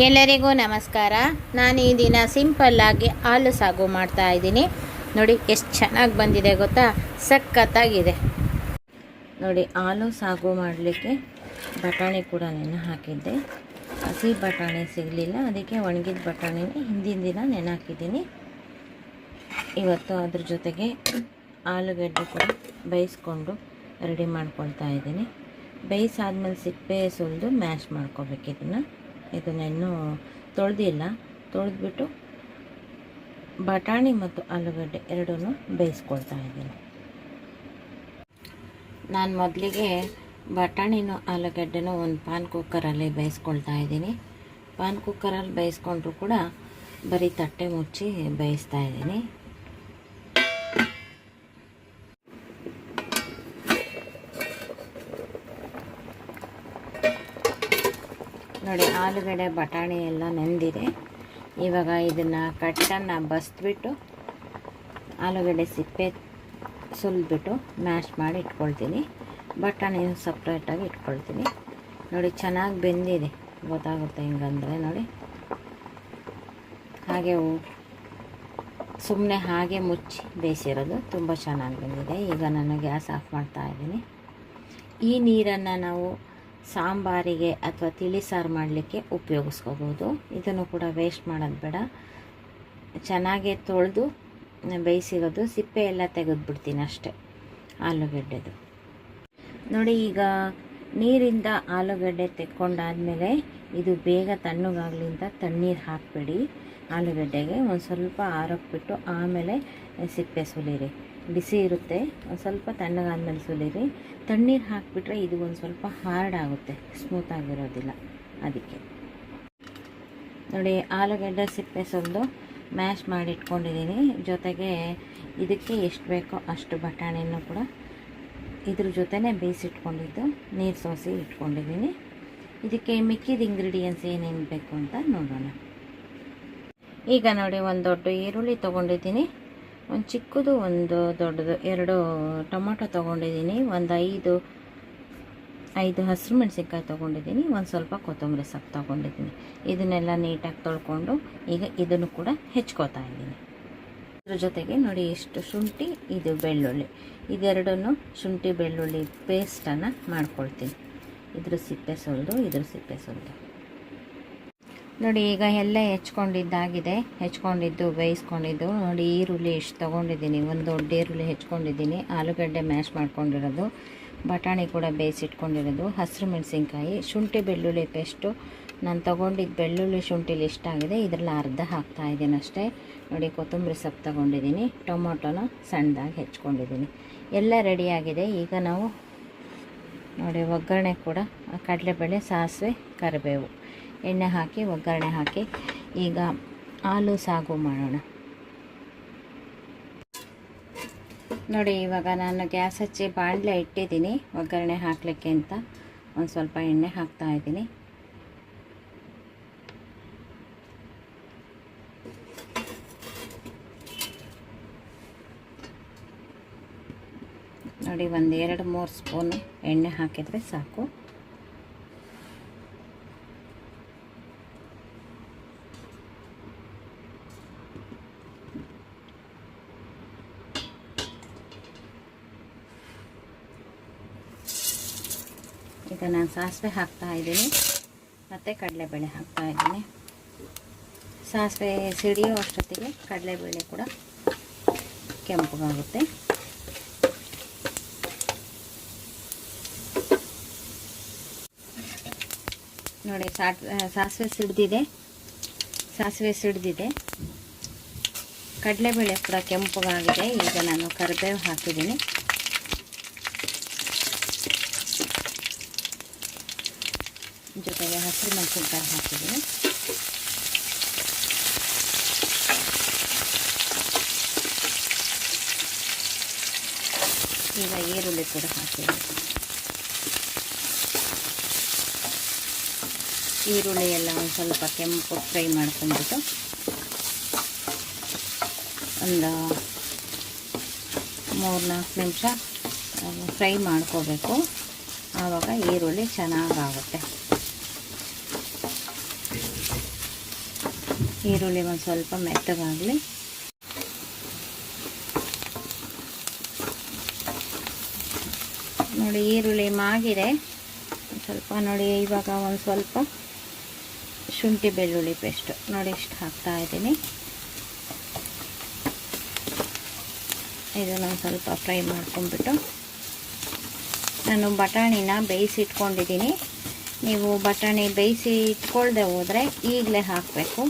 ಎಲ್ಲರಿಗೂ ನಮಸ್ಕಾರ. ನಾನು ಈ ದಿನ ಸಿಂಪಲ್ಲಾಗಿ ಆಲೂ ಸಾಗು ಮಾಡ್ತಾ ಇದ್ದೀನಿ. ನೋಡಿ ಎಷ್ಟು ಚೆನ್ನಾಗಿ ಬಂದಿದೆ ಗೊತ್ತಾ, ಸಖತ್ತಾಗಿದೆ. ನೋಡಿ ಆಲೂ ಸಾಗು ಮಾಡಲಿಕ್ಕೆ ಬಟಾಣಿ ಕೂಡ ನೆನೆ ಹಾಕಿದ್ದೆ. ಹಸಿ ಬಟಾಣಿ ಸಿಗಲಿಲ್ಲ, ಅದಕ್ಕೆ ಒಣಗಿದ ಬಟಾಣಿನ ಹಿಂದಿನ ದಿನ ನೆನೆ ಹಾಕಿದ್ದೀನಿ. ಇವತ್ತು ಅದ್ರ ಜೊತೆಗೆ ಆಲೂಗಡ್ಡೆ ಕೂಡ ಬೇಯಿಸ್ಕೊಂಡು ರೆಡಿ ಮಾಡ್ಕೊಳ್ತಾ ಇದ್ದೀನಿ. ಬೇಯಿಸಾದ್ಮೇಲೆ ಸಿಪ್ಪೆ ಸುಲಿದು ಮ್ಯಾಶ್ ಮಾಡ್ಕೋಬೇಕು. ಇದನ್ನೇನು ತೊಳೆದಿಲ್ಲ, ತೊಳೆದ್ಬಿಟ್ಟು ಬಟಾಣಿ ಮತ್ತು ಆಲೂಗಡ್ಡೆ ಎರಡೂ ಬೇಯಿಸ್ಕೊಳ್ತಾ ಇದ್ದೀನಿ. ನಾನು ಮೊದಲಿಗೆ ಬಟಾಣಿನೂ ಆಲೂಗಡ್ಡೆನೂ ಒಂದು ಪಾನ್ ಕುಕ್ಕರಲ್ಲಿ ಬೇಯಿಸ್ಕೊಳ್ತಾ ಇದ್ದೀನಿ. ಪಾನ್ ಕುಕ್ಕರಲ್ಲಿ ಬೇಯಿಸ್ಕೊಂಡ್ರು ಕೂಡ ಬರೀ ತಟ್ಟೆ ಮುಚ್ಚಿ ಬೇಯಿಸ್ತಾ ಇದ್ದೀನಿ. ನೋಡಿ ಆಲೂಗಡ್ಡೆ ಬಟಾಣಿ ಎಲ್ಲ ನೆಂದಿದೆ. ಇವಾಗ ಇದನ್ನು ಕಟ್ಟನ್ನು ಬಸ್ಬಿಟ್ಟು ಆಲೂಗಡ್ಡೆ ಸಿಪ್ಪೆ ಸುಲಿದ್ಬಿಟ್ಟು ಮ್ಯಾಶ್ ಮಾಡಿ ಇಟ್ಕೊಳ್ತೀನಿ. ಬಟಾಣಿ ಸಪ್ರೇಟಾಗಿ ಇಟ್ಕೊಳ್ತೀನಿ. ನೋಡಿ ಚೆನ್ನಾಗಿ ಬೆಂದಿದೆ, ಗೊತ್ತಾಗುತ್ತೆ ಹಿಂಗಂದರೆ. ನೋಡಿ ಹಾಗೆ ಸುಮ್ಮನೆ ಹಾಗೆ ಮುಚ್ಚಿ ಬೇಯಿಸಿರೋದು ತುಂಬ ಚೆನ್ನಾಗಿ ಬಂದಿದೆ. ಈಗ ನಾನು ಗ್ಯಾಸ್ ಆಫ್ ಮಾಡ್ತಾ ಇದ್ದೀನಿ. ಈ ನೀರನ್ನು ನಾವು ಸಾಂಬಾರಿಗೆ ಅಥವಾ ತಿಳಿ ಸಾರು ಮಾಡಲಿಕ್ಕೆ ಉಪಯೋಗಿಸ್ಕೋಬೋದು. ಇದನ್ನು ಕೂಡ ವೇಸ್ಟ್ ಮಾಡೋದು ಬೇಡ. ಚೆನ್ನಾಗಿ ತೊಳೆದು ಬೇಯಿಸಿರೋದು, ಸಿಪ್ಪೆ ಎಲ್ಲ ತೆಗೆದುಬಿಡ್ತೀನಿ ಅಷ್ಟೇ ಆಲೂಗಡ್ಡೆದು. ನೋಡಿ ಈಗ ನೀರಿಂದ ಆಲೂಗಡ್ಡೆ ತೆಕ್ಕೊಂಡಾದಮೇಲೆ ಇದು ಬೇಗ ತಣ್ಣಗಾಗಲಿ ಅಂತ ತಣ್ಣೀರು ಹಾಕಬೇಡಿ. ಆಲೂಗಡ್ಡೆಗೆ ಒಂದು ಸ್ವಲ್ಪ ಆರೋಗ್ಬಿಟ್ಟು ಆಮೇಲೆ ಸಿಪ್ಪೆ ಸುಲಿರಿ. ಬಿಸಿ ಇರುತ್ತೆ, ಒಂದು ಸ್ವಲ್ಪ ತಣ್ಣಗಾದ್ಮೇಲೆ ಸುಲಿರಿ. ತಣ್ಣೀರು ಹಾಕಿಬಿಟ್ರೆ ಇದು ಒಂದು ಸ್ವಲ್ಪ ಹಾರ್ಡ್ ಆಗುತ್ತೆ, ಸ್ಮೂತಾಗಿರೋದಿಲ್ಲ. ಅದಕ್ಕೆ ನೋಡಿ ಆಲೂಗಡ್ಡೆ ಸಿಪ್ಪೆ ಸುಲಿದು ಮ್ಯಾಶ್ ಮಾಡಿ ಇಟ್ಕೊಂಡಿದ್ದೀನಿ. ಜೊತೆಗೆ ಇದಕ್ಕೆ ಎಷ್ಟು ಬೇಕೋ ಅಷ್ಟು ಬಟಾಣಿನೂ ಕೂಡ ಇದ್ರ ಜೊತೆನೇ ಬೇಯಿಸಿಟ್ಕೊಂಡಿದ್ದು ನೀರು ಸೋಸಿ ಇಟ್ಕೊಂಡಿದ್ದೀನಿ. ಇದಕ್ಕೆ ಮಿಕ್ಕಿದ ಇಂಗ್ರೀಡಿಯೆಂಟ್ಸ್ ಏನೇನು ಬೇಕು ಅಂತ ನೋಡೋಣ. ಈಗ ನೋಡಿ ಒಂದು ದೊಡ್ಡ ಈರುಳ್ಳಿ ತೊಗೊಂಡಿದ್ದೀನಿ, ಒಂದು ಚಿಕ್ಕದು ಒಂದು ದೊಡ್ಡದು, 2 ಟೊಮೊಟೊ ತೊಗೊಂಡಿದ್ದೀನಿ, ಒಂದು 5 ಹಸಿರು ಮೆಣಸಿನ್ಕಾಯಿ ತೊಗೊಂಡಿದ್ದೀನಿ, ಒಂದು ಸ್ವಲ್ಪ ಕೊತ್ತಂಬರಿ ಸೊಪ್ಪು ತೊಗೊಂಡಿದ್ದೀನಿ. ಇದನ್ನೆಲ್ಲ ನೀಟಾಗಿ ತೊಳ್ಕೊಂಡು ಈಗ ಇದನ್ನು ಕೂಡ ಹೆಚ್ಕೋತಾ ಇದ್ದೀನಿ. ಇದ್ರ ಜೊತೆಗೆ ನೋಡಿ ಇಷ್ಟು ಶುಂಠಿ, ಇದು ಬೆಳ್ಳುಳ್ಳಿ, ಇದೆರಡನ್ನು ಶುಂಠಿ ಬೆಳ್ಳುಳ್ಳಿ ಪೇಸ್ಟನ್ನು ಮಾಡ್ಕೊಳ್ತೀನಿ. ಇದ್ರ ಸಿಪ್ಪೆ ಸುಲಿದು ನೋಡಿ ಈಗ ಎಲ್ಲ ಹೆಚ್ಕೊಂಡಿದ್ದು ಬೇಯಿಸ್ಕೊಂಡಿದ್ದು. ನೋಡಿ ಈರುಳ್ಳಿ ಇಷ್ಟು ತೊಗೊಂಡಿದ್ದೀನಿ, ಒಂದು ದೊಡ್ಡ ಈರುಳ್ಳಿ ಹೆಚ್ಕೊಂಡಿದ್ದೀನಿ, ಆಲೂಗಡ್ಡೆ ಮ್ಯಾಶ್ ಮಾಡ್ಕೊಂಡಿರೋದು, ಬಟಾಣಿ ಕೂಡ ಬೇಯಿಸಿಟ್ಕೊಂಡಿರೋದು, ಹಸಿರು ಮೆಣಸಿನ್ಕಾಯಿ, ಶುಂಠಿ ಬೆಳ್ಳುಳ್ಳಿ ಪೇಸ್ಟು. ನಾನು ತೊಗೊಂಡಿದ್ದು ಬೆಳ್ಳುಳ್ಳಿ ಶುಂಠಿಲಿ ಇಷ್ಟಾಗಿದೆ, ಇದರಲ್ಲಿ ಅರ್ಧ ಹಾಕ್ತಾಯಿದ್ದೀನಿ ಅಷ್ಟೇ. ನೋಡಿ ಕೊತ್ತಂಬರಿ ಸೊಪ್ಪು ತೊಗೊಂಡಿದ್ದೀನಿ, ಟೊಮೊಟೊನ ಸಣ್ಣದಾಗಿ ಹೆಚ್ಕೊಂಡಿದ್ದೀನಿ. ಎಲ್ಲ ರೆಡಿಯಾಗಿದೆ. ಈಗ ನಾವು ನೋಡಿ ಒಗ್ಗರಣೆ ಕೂಡ ಕಡಲೆಬೇಳೆ, ಸಾಸಿವೆ, ಕರಿಬೇವು, ಎಣ್ಣೆ ಹಾಕಿ ಒಗ್ಗರಣೆ ಹಾಕಿ ಈಗ ಆಲೂ ಸಾಗು ಮಾಡೋಣ. ನೋಡಿ ಇವಾಗ ನಾನು ಗ್ಯಾಸ್ ಹಚ್ಚಿ ಬಾಣಲೆ ಇಟ್ಟಿದ್ದೀನಿ ಒಗ್ಗರಣೆ ಹಾಕಲಿಕ್ಕೆ ಅಂತ. ಒಂದು ಸ್ವಲ್ಪ ಎಣ್ಣೆ ಹಾಕ್ತಾ ಇದ್ದೀನಿ. ನೋಡಿ ಒಂದು 2-3 ಸ್ಪೂನು ಎಣ್ಣೆ ಹಾಕಿದರೆ ಸಾಕು. ಈಗ ನಾನು ಸಾಸಿವೆ ಹಾಕ್ತಾ ಇದ್ದೀನಿ ಮತ್ತು ಕಡಲೆಬೇಳೆ ಹಾಕ್ತಾ ಇದ್ದೀನಿ. ಸಾಸಿವೆ ಸಿಡಿಯೋ ಅಷ್ಟೊತ್ತಿಗೆ ಕಡಲೆಬೇಳೆ ಕೂಡ ಕೆಂಪಗಾಗುತ್ತೆ. ನೋಡಿ ಸಾಸಿವೆ ಸಿಡಿದಿದೆ, ಕಡಲೆಬೇಳೆ ಕೂಡ ಕೆಂಪಗಾಗಿದೆ. ಈಗ ನಾನು ಕರಿಬೇವು ಹಾಕಿದ್ದೀನಿ. ಜೊತೆಗೆ ಹಸಿರು ಮೆಣಸಿನ್ಕಾಯಿ ಹಾಕಿದ್ದೀನಿ. ಈಗ ಈರುಳ್ಳಿ ಕೂಡ ಹಾಕಿದ್ದೀನಿ. ಈರುಳ್ಳಿ ಎಲ್ಲ ಒಂದು ಸ್ವಲ್ಪ ಕೆಂಪು ಫ್ರೈ ಮಾಡ್ಕೊಂಡ್ಬಿಟ್ಟು ಒಂದು 3-4 ನಿಮಿಷ ಫ್ರೈ ಮಾಡ್ಕೋಬೇಕು. ಆವಾಗ ಈರುಳ್ಳಿ ಚೆನ್ನಾಗಾಗುತ್ತೆ. ಈರುಳ್ಳಿ ಒಂದು ಸ್ವಲ್ಪ ಮೆತ್ತಗಾಗಲಿ. ನೋಡಿ ಈರುಳ್ಳಿ ಮಾಗಿದೆ ಸ್ವಲ್ಪ. ನೋಡಿ ಇವಾಗ ಒಂದು ಸ್ವಲ್ಪ ಶುಂಠಿ ಬೆಳ್ಳುಳ್ಳಿ ಪೇಸ್ಟು ನೋಡಿ ಇಷ್ಟು ಹಾಕ್ತಾ ಇದ್ದೀನಿ. ಇದನ್ನು ಸ್ವಲ್ಪ ಫ್ರೈ ಮಾಡ್ಕೊಂಡ್ಬಿಟ್ಟು ನಾನು ಬಟಾಣಿನ ಬೇಯಿಸಿಟ್ಕೊಂಡಿದ್ದೀನಿ. ನೀವು ಬಟಾಣಿ ಬೇಯಿಸಿ ಇಟ್ಕೊಳ್ದೆ ಹೋದರೆ ಈಗಲೇ ಹಾಕಬೇಕು.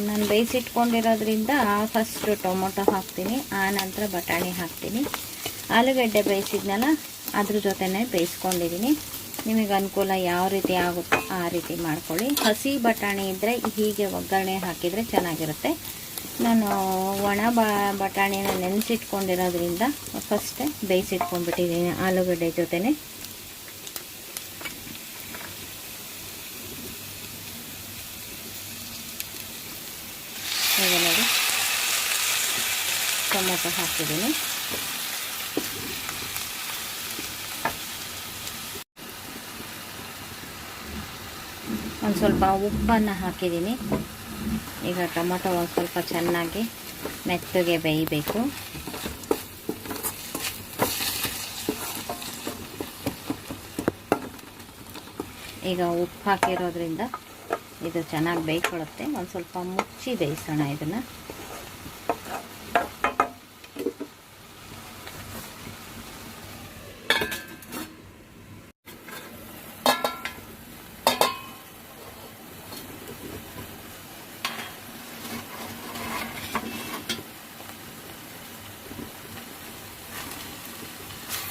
ನಾನು ಬೇಯಿಸಿಟ್ಕೊಂಡಿರೋದ್ರಿಂದ ಫಸ್ಟು ಟೊಮೊಟೊ ಹಾಕ್ತೀನಿ, ಆನಂತರ ಬಟಾಣಿ ಹಾಕ್ತೀನಿ. ಆಲೂಗಡ್ಡೆ ಬೇಯಿಸಿದ್ನಲ್ಲ ಅದ್ರ ಜೊತೆನೇ ಬೇಯಿಸ್ಕೊಂಡಿದ್ದೀನಿ. ನಿಮಗೆ ಅನುಕೂಲ ಯಾವ ರೀತಿ ಆಗುತ್ತೋ ಆ ರೀತಿ ಮಾಡ್ಕೊಳ್ಳಿ. ಹಸಿ ಬಟಾಣಿ ಇದ್ದರೆ ಹೀಗೆ ಒಗ್ಗರಣೆ ಹಾಕಿದರೆ ಚೆನ್ನಾಗಿರುತ್ತೆ. ನಾನು ಒಣ ಬಟಾಣಿನ ನೆನೆಸಿಟ್ಕೊಂಡಿರೋದ್ರಿಂದ ಫಸ್ಟೇ ಬೇಯಿಸಿಟ್ಕೊಂಡ್ಬಿಟ್ಟಿದ್ದೀನಿ ಆಲೂಗಡ್ಡೆ ಜೊತೆನೆ. ಈಗ ನೋಡಿ ಟೊಮೊಟೊ ಹಾಕಿದ್ದೀನಿ. ಒಂದು ಸ್ವಲ್ಪ ಉಪ್ಪನ್ನು ಹಾಕಿದ್ದೀನಿ. ಈಗ ಟೊಮೊಟೊ ಒಂದು ಸ್ವಲ್ಪ ಚೆನ್ನಾಗಿ ಮೆತ್ತಗೆ ಬೇಯಬೇಕು. ಈಗ ಉಪ್ಪು ಹಾಕಿರೋದ್ರಿಂದ ಇದು ಚೆನ್ನಾಗಿ ಬೇಯ್ಕೊಳ್ಳುತ್ತೆ. ಒಂದು ಸ್ವಲ್ಪ ಮುಚ್ಚಿ ಬೇಯಿಸೋಣ ಇದನ್ನು.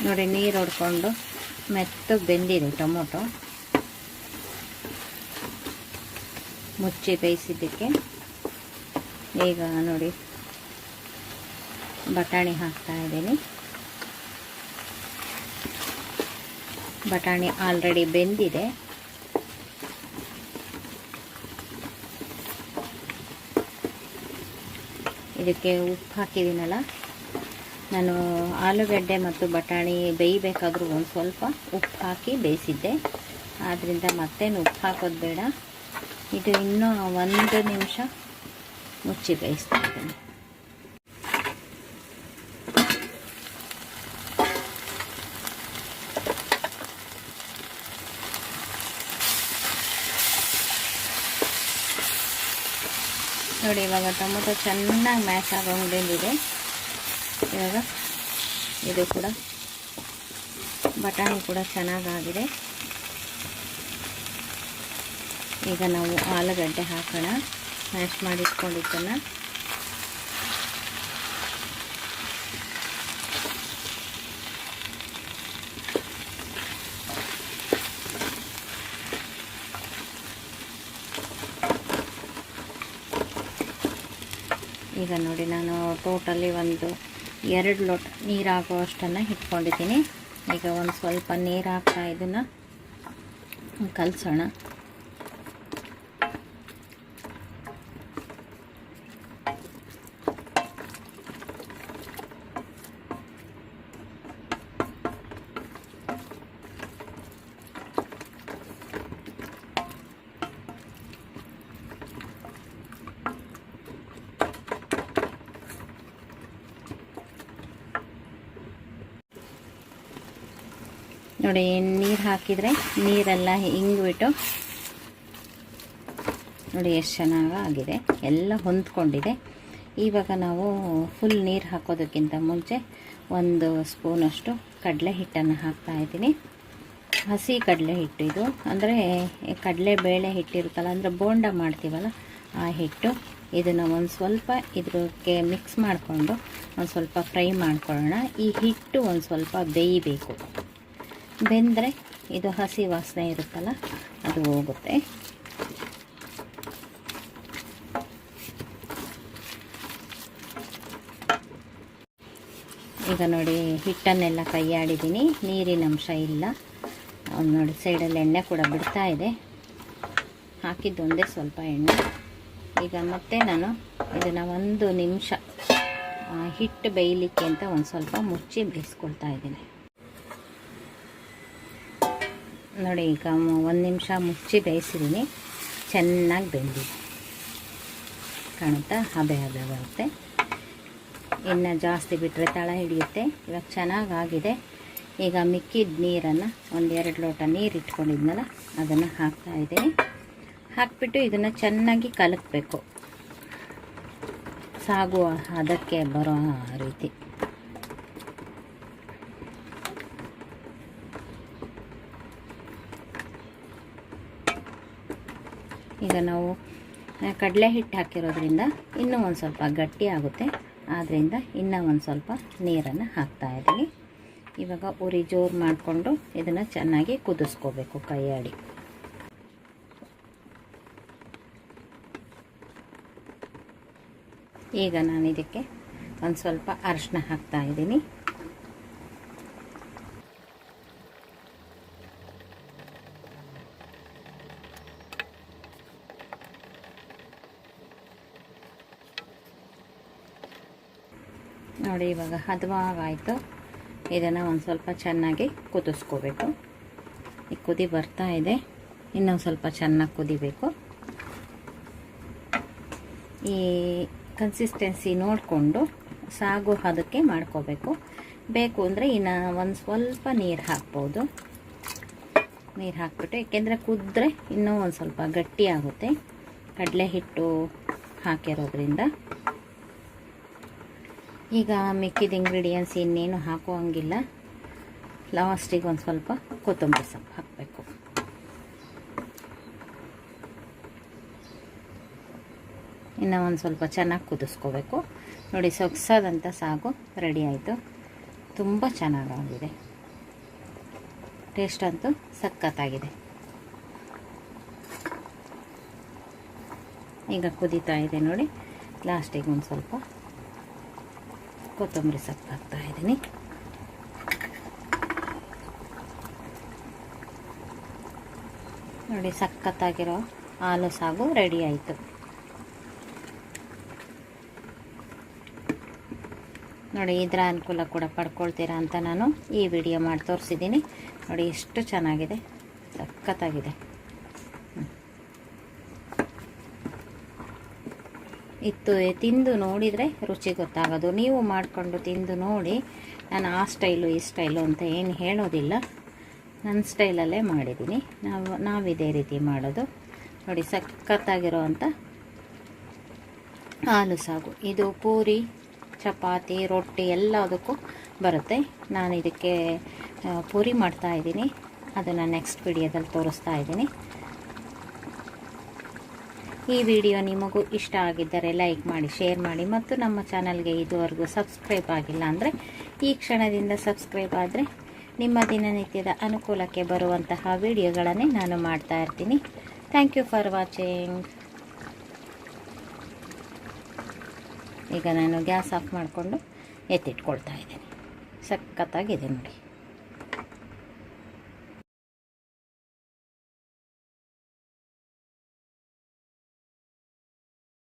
ನೋಡಿ ನೀರು ಹೊಡ್ಕೊಂಡು ಮೆತ್ತಗೆ ಬೆಂದಿದೆ ಟೊಮೊಟೊ. ಮುಚ್ಚಿ ಬೇಯಿಸಿದ್ದಕ್ಕೆ ಈಗ ನೋಡಿ ಬಟಾಣಿ ಹಾಕ್ತಾ ಇದ್ದೀನಿ. ಬಟಾಣಿ ಆಲ್ರೆಡಿ ಬೆಂದಿದೆ. ಇದಕ್ಕೆ ಉಪ್ಪು ಹಾಕಿದ್ದೀನಲ್ಲ, ನಾನು ಆಲೂಗಡ್ಡೆ ಮತ್ತು ಬಟಾಣಿ ಬೇಯಬೇಕಾದ್ರೂ ಒಂದು ಸ್ವಲ್ಪ ಉಪ್ಪು ಹಾಕಿ ಬೇಯಿಸಿದ್ದೆ. ಆದ್ದರಿಂದ ಮತ್ತೇನು ಉಪ್ಪು ಹಾಕೋದು ಬೇಡ. ಇದು ಇನ್ನೂ 1 ನಿಮಿಷ ಮುಚ್ಚಿ ಬೇಯಿಸ್ತಾ ಇದ್ದೀನಿ. ನೋಡಿ ಇವಾಗ ಟೊಮೊಟೊ ಚೆನ್ನಾಗಿ ಮ್ಯಾಶ್ ಆಗೋಂಗೆ ಬೆಂದಿದೆ. ಇವಾಗ ಇದು ಕೂಡ ಬಟಾಣಿ ಕೂಡ ಚೆನ್ನಾಗಾಗಿದೆ. ಈಗ ನಾವು ಆಲೂಗಡ್ಡೆ ಹಾಕೋಣ, ಮ್ಯಾಶ್ ಮಾಡಿ ಇಟ್ಕೊಂಡಿದ್ದನ್ನು. ಈಗ ನೋಡಿ ನಾನು ಟೋಟಲಿ ಒಂದು 2 ಲೋಟ ನೀರು ಹಾಕುವಷ್ಟನ್ನು ಇಟ್ಕೊಂಡಿದ್ದೀನಿ. ಈಗ ಒಂದು ಸ್ವಲ್ಪ ನೀರು ಹಾಕ್ತಾ ಇದನ್ನು ಕಲಸೋಣ. ನೋಡಿ ನೀರು ಹಾಕಿದರೆ ನೀರೆಲ್ಲ ಹಿಂಗಿಬಿಟ್ಟು ನೋಡಿ ಎಷ್ಟು ಚೆನ್ನಾಗಿದೆ, ಎಲ್ಲ ಹೊಂದ್ಕೊಂಡಿದೆ. ಇವಾಗ ನಾವು ಫುಲ್ ನೀರು ಹಾಕೋದಕ್ಕಿಂತ ಮುಂಚೆ 1 ಸ್ಪೂನಷ್ಟು ಕಡಲೆ ಹಿಟ್ಟನ್ನು ಹಾಕ್ತಾಯಿದ್ದೀನಿ. ಹಸಿ ಕಡಲೆ ಹಿಟ್ಟು ಇದು, ಅಂದರೆ ಕಡಲೆ ಬೇಳೆ ಹಿಟ್ಟಿರುತ್ತಲ್ಲ, ಅಂದರೆ ಬೋಂಡ ಮಾಡ್ತೀವಲ್ಲ ಆ ಹಿಟ್ಟು. ಇದನ್ನು ಒಂದು ಸ್ವಲ್ಪ ಇದಕ್ಕೆ ಮಿಕ್ಸ್ ಮಾಡಿಕೊಂಡು ಒಂದು ಸ್ವಲ್ಪ ಫ್ರೈ ಮಾಡ್ಕೊಳ್ಳೋಣ. ಈ ಹಿಟ್ಟು ಒಂದು ಸ್ವಲ್ಪ ಬೇಯಬೇಕು. ಬೆಂದರೆ ಇದು ಹಸಿ ವಾಸನೆ ಇರುತ್ತಲ್ಲ ಅದು ಹೋಗುತ್ತೆ. ಈಗ ನೋಡಿ ಹಿಟ್ಟನ್ನೆಲ್ಲ ಕೈಯಾಡಿದ್ದೀನಿ, ನೀರಿನ ಅಂಶ ಇಲ್ಲ. ನೋಡಿ ಸೈಡಲ್ಲಿ ಎಣ್ಣೆ ಕೂಡ ಬಿಡ್ತಾ ಇದೆ. ಹಾಕಿದ್ದೊಂದೇ ಸ್ವಲ್ಪ ಎಣ್ಣೆ. ಈಗ ಮತ್ತೆ ನಾನು ಇದನ್ನು 1 ನಿಮಿಷ ಹಿಟ್ಟು ಬೇಯಲಿಕ್ಕೆ ಅಂತ ಒಂದು ಸ್ವಲ್ಪ ಮುಚ್ಚಿ ಬೇಯಿಸ್ಕೊಳ್ತಾ ಇದ್ದೀನಿ. ನೋಡಿ ಈಗ 1 ನಿಮಿಷ ಮುಚ್ಚಿ ಬೇಯಿಸಿದ್ದೀನಿ, ಚೆನ್ನಾಗಿ ಬೆಂದಿದೆ. ಕಾಣುತ್ತಾ ಹಬೆ ಹಬೆ ಬರುತ್ತೆ. ಇನ್ನು ಜಾಸ್ತಿ ಬಿಟ್ಟರೆ ತಳ ಹಿಡಿಯುತ್ತೆ. ಇವಾಗ ಚೆನ್ನಾಗಾಗಿದೆ. ಈಗ ಮಿಕ್ಕಿದ ನೀರನ್ನು 1-2 ಲೋಟ ನೀರು ಇಟ್ಕೊಂಡಿದ್ನಲ್ಲ ಅದನ್ನು ಹಾಕ್ತಾಯಿದ್ದೀನಿ. ಹಾಕಿಬಿಟ್ಟು ಇದನ್ನು ಚೆನ್ನಾಗಿ ಕಲಕಬೇಕು, ಸಾಗು ಅದಕ್ಕೆ ಬರೋ ರೀತಿ. ಈಗ ನಾವು ಕಡಲೆ ಹಿಟ್ಟು ಹಾಕಿರೋದ್ರಿಂದ ಇನ್ನೂ ಒಂದು ಸ್ವಲ್ಪ ಗಟ್ಟಿ ಆಗುತ್ತೆ. ಆದ್ದರಿಂದ ಇನ್ನೂ ಒಂದು ಸ್ವಲ್ಪ ನೀರನ್ನು ಹಾಕ್ತಾಯಿದ್ದೀನಿ. ಇವಾಗ ಉರಿ ಜೋರು ಮಾಡಿಕೊಂಡು ಇದನ್ನು ಚೆನ್ನಾಗಿ ಕುದಿಸ್ಕೋಬೇಕು ಕೈಯಾಡಿ. ಈಗ ನಾನು ಇದಕ್ಕೆ ಒಂದು ಸ್ವಲ್ಪ ಅರಿಶಿನ ಹಾಕ್ತಾಯಿದ್ದೀನಿ. ನೋಡಿ ಇವಾಗ ಹದವಾಗಾಯಿತು. ಇದನ್ನು ಒಂದು ಸ್ವಲ್ಪ ಚೆನ್ನಾಗಿ ಕುದಿಸ್ಕೋಬೇಕು. ಈ ಕುದಿ ಬರ್ತಾ ಇದೆ, ಇನ್ನೊಂದು ಸ್ವಲ್ಪ ಚೆನ್ನಾಗಿ ಕುದಿಬೇಕು. ಈ ಕನ್ಸಿಸ್ಟೆನ್ಸಿ ನೋಡಿಕೊಂಡು ಸಾಗು ಅದಕ್ಕೆ ಮಾಡ್ಕೋಬೇಕು. ಬೇಕು ಅಂದರೆ ಇನ್ನು ಒಂದು ಸ್ವಲ್ಪ ನೀರು ಹಾಕ್ಬೋದು. ನೀರು ಹಾಕ್ಬಿಟ್ಟು, ಏಕೆಂದರೆ ಕುದ್ರೆ ಇನ್ನೂ ಒಂದು ಸ್ವಲ್ಪ ಗಟ್ಟಿ ಆಗುತ್ತೆ ಕಡಲೆ ಹಿಟ್ಟು ಹಾಕಿರೋದ್ರಿಂದ. ಈಗ ಮಿಕ್ಕಿದ ಇಂಗ್ರೀಡಿಯೆಂಟ್ಸ್ ಇನ್ನೇನು ಹಾಕುವಂಗಿಲ್ಲ. ಲಾಸ್ಟಿಗೆ ಒಂದು ಸ್ವಲ್ಪ ಕೊತ್ತಂಬರಿ ಸೊಪ್ಪು ಹಾಕಬೇಕು. ಇನ್ನು ಒಂದು ಸ್ವಲ್ಪ ಚೆನ್ನಾಗಿ ಕುದಿಸ್ಕೋಬೇಕು. ನೋಡಿ, ಸೊಗಸಾದಂಥ ಸಾಗು ರೆಡಿ ಆಯಿತು. ತುಂಬ ಚೆನ್ನಾಗಾಗಿದೆ. ಟೇಸ್ಟ್ ಅಂತೂ ಸಖತ್ತಾಗಿದೆ. ಈಗ ಕುದೀತಾ ಇದೆ ನೋಡಿ. ಲಾಸ್ಟಿಗೆ ಒಂದು ಸ್ವಲ್ಪ ಕೊತ್ತಂಬರಿ ಸೊಪ್ಪು ಹಾಕ್ತಾಯಿದ್ದೀನಿ. ನೋಡಿ, ಸಖತ್ತಾಗಿರೋ ಆಲೂ ಸಾಗು ರೆಡಿ ಆಯಿತು. ನೋಡಿ, ಇದರ ಅನುಕೂಲ ಕೂಡ ಪಡ್ಕೊಳ್ತೀರಾ ಅಂತ ನಾನು ಈ ವಿಡಿಯೋ ಮಾಡಿ ತೋರಿಸಿದ್ದೀನಿ. ನೋಡಿ ಎಷ್ಟು ಚೆನ್ನಾಗಿದೆ, ಸಖತ್ತಾಗಿದೆ. ತಿಂದು ನೋಡಿದರೆ ರುಚಿ ಗೊತ್ತಾಗೋದು. ನೀವು ಮಾಡಿಕೊಂಡು ತಿಂದು ನೋಡಿ. ನಾನು ಆ ಸ್ಟೈಲು ಈ ಸ್ಟೈಲು ಅಂತ ಏನು ಹೇಳೋದಿಲ್ಲ, ನನ್ನ ಸ್ಟೈಲಲ್ಲೇ ಮಾಡಿದ್ದೀನಿ. ನಾವು ಇದೇ ರೀತಿ ಮಾಡೋದು. ನೋಡಿ, ಸಖತ್ತಾಗಿರೋ ಅಂಥ ಆಲೂ ಸಾಗು. ಇದು ಪೂರಿ, ಚಪಾತಿ, ರೊಟ್ಟಿ ಎಲ್ಲದಕ್ಕೂ ಬರುತ್ತೆ. ನಾನು ಇದಕ್ಕೆ ಪೂರಿ ಮಾಡ್ತಾಯಿದ್ದೀನಿ. ಅದನ್ನು ನೆಕ್ಸ್ಟ್ ವಿಡಿಯೋದಲ್ಲಿ ತೋರಿಸ್ತಾ ಇದ್ದೀನಿ. ಈ ವಿಡಿಯೋ ನಿಮಗೂ ಇಷ್ಟ ಆಗಿದ್ದರೆ ಲೈಕ್ ಮಾಡಿ, ಶೇರ್ ಮಾಡಿ ಮತ್ತು ನಮ್ಮ ಚಾನಲ್ಗೆ ಇದುವರೆಗೂ ಸಬ್ಸ್ಕ್ರೈಬ್ ಆಗಿಲ್ಲ ಅಂದರೆ ಈ ಕ್ಷಣದಿಂದ ಸಬ್ಸ್ಕ್ರೈಬ್ ಆದರೆ ನಿಮ್ಮ ದಿನನಿತ್ಯದ ಅನುಕೂಲಕ್ಕೆ ಬರುವಂತಹ ವಿಡಿಯೋಗಳನ್ನೇ ನಾನು ಮಾಡ್ತಾ ಇರ್ತೀನಿ. Thank you for watching. ಈಗ ನಾನು ಗ್ಯಾಸ್ ಆಫ್ ಮಾಡಿಕೊಂಡು ಎತ್ತಿಟ್ಕೊಳ್ತಾ ಇದ್ದೀನಿ. ಸಖತ್ತಾಗಿದೆ ನೋಡಿ.